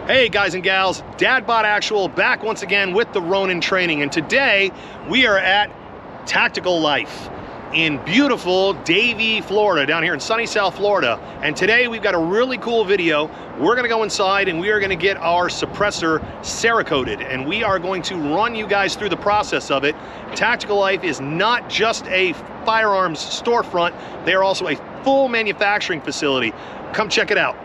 Hey guys and gals, Dadbot Actual back once again with the Ronin training, and today we are at Tactical Life in beautiful Davie, Florida, down here in sunny South Florida. And today we've got a really cool video. We're gonna go inside and we are gonna get our suppressor Cerakoted, and we are going to run you guys through the process of it. Tactical Life is not just a firearms storefront, they are also a full manufacturing facility. Come check it out.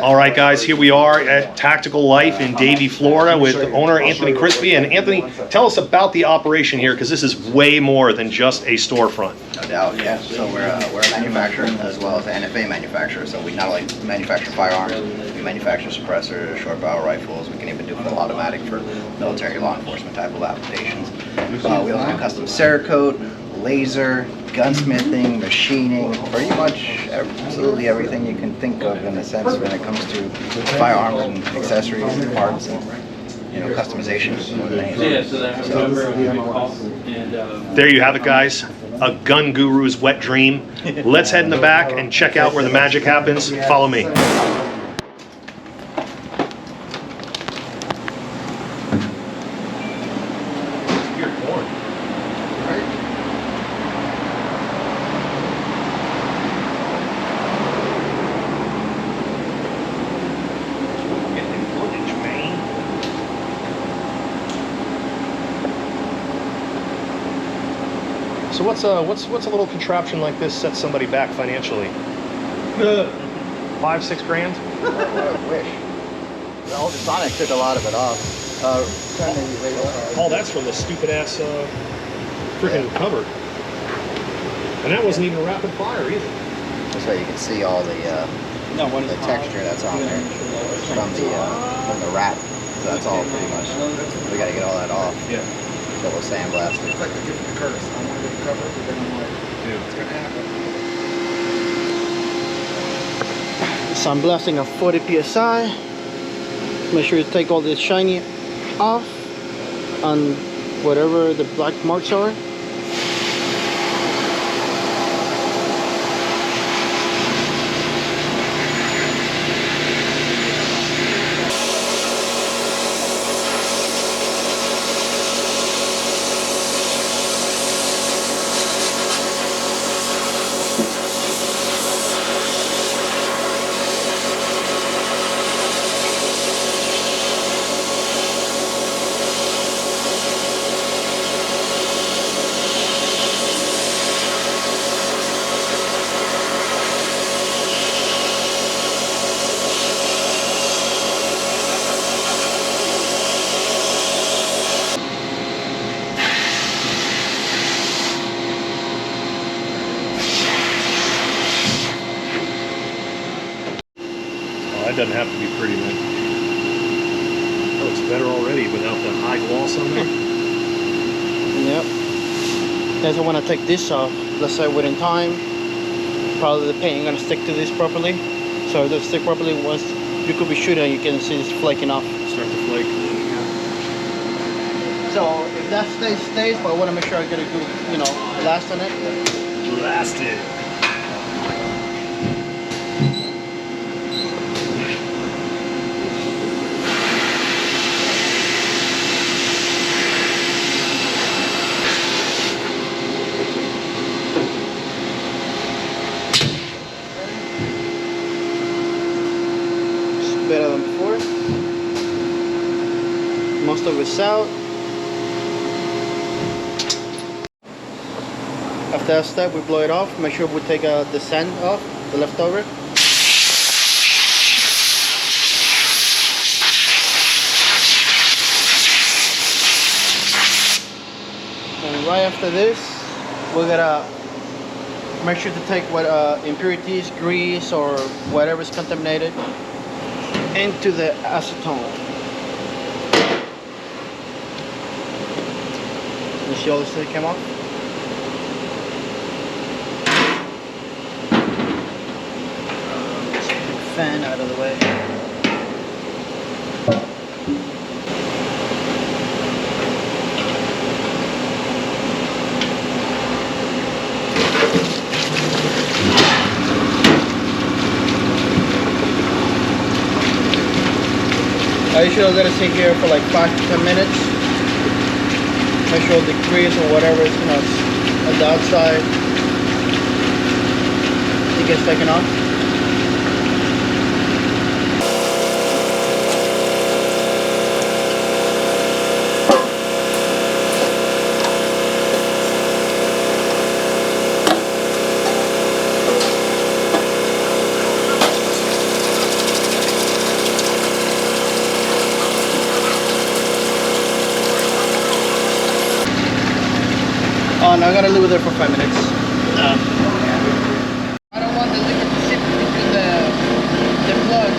All right, guys, here we are at Tactical Life in Davie, Florida with owner Anthony Crispy. And Anthony, tell us about the operation here, because this is way more than just a storefront. No doubt, yeah. So we're a manufacturer as well as an NFA manufacturer. So we not only manufacture firearms, we manufacture suppressors, short barrel rifles. We can even do full automatic for military law enforcement type of applications. We also do custom Cerakote, laser, gunsmithing, machining, pretty much absolutely everything you can think of in a sense when it comes to firearms and accessories and parts and, you know, customization. There you have it, guys. A gun guru's wet dream. Let's head in the back and check out where the magic happens. Follow me. So what's a little contraption like this set somebody back financially? 5-6 grand? I wish. The ultrasonic took a lot of it off. Oh, that's from the stupid ass freaking cover. And that wasn't even a rapid fire either. That's why you can see all the texture that's on there from the wrap. So that's all pretty much. We got to get all that off. Yeah. Double sandblasting. It's like the gift from Curtis. I wanted to cover it, but then I'm like, dude, it's gonna happen. Sandblasting at 40 psi. Make sure you take all the shiny off on whatever the black marks are. That doesn't have to be pretty, man. Oh, it's better already without the high gloss on there. Yep. Guys, I want to take this off. Let's say within time, probably the paint ain't gonna stick to this properly. So if it doesn't stick properly, once you could be shooting, you can see this flaking off. Start to flake. So if that stays, but I want to make sure I get a good, you know, blast on it. Blast it. Better than before. Most of it's out. After that step, we blow it off. Make sure we take the sand off, the leftover. And right after this, we're gonna make sure to take what impurities, grease, or whatever is contaminated into the acetone. You see all this that came off? Fan out of the way. I usually let it sit here for like 5 to 10 minutes. Make sure the grease or whatever is on the outside, it gets taken off. Oh, now I gotta leave it there for 5 minutes. I don't want the liquid to sit between the plug.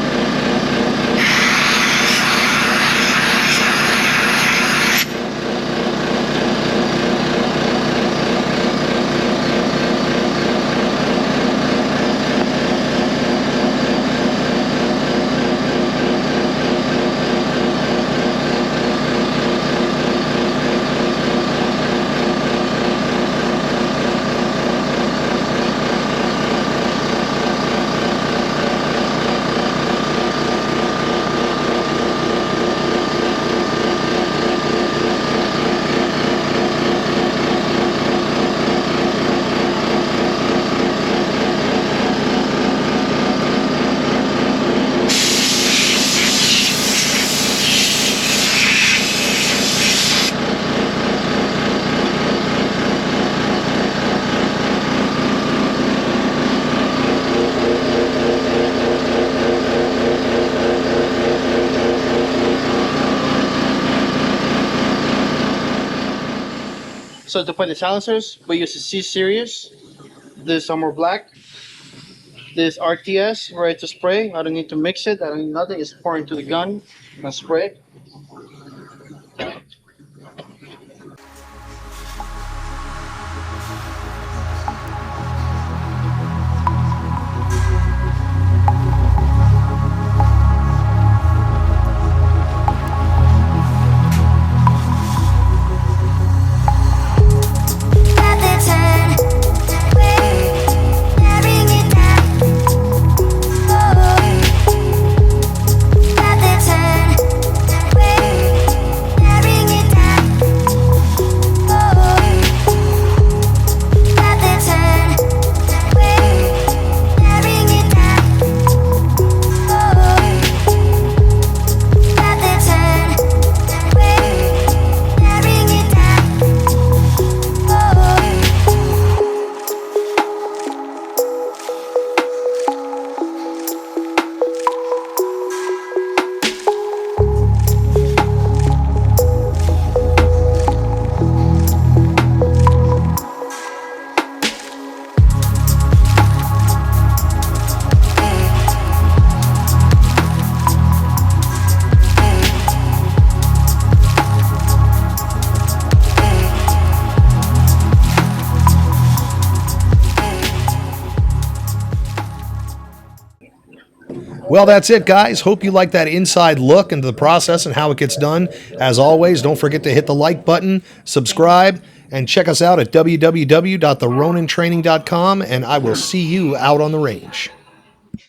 So to put the silencers, we use a C series. This is more black. This RTS, ready to spray. I don't need to mix it. I don't need nothing. It's pouring to the gun and spray. Well, that's it, guys. Hope you like that inside look into the process and how it gets done. As always, don't forget to hit the like button, subscribe, and check us out at www.theronintraining.com, and I will see you out on the range.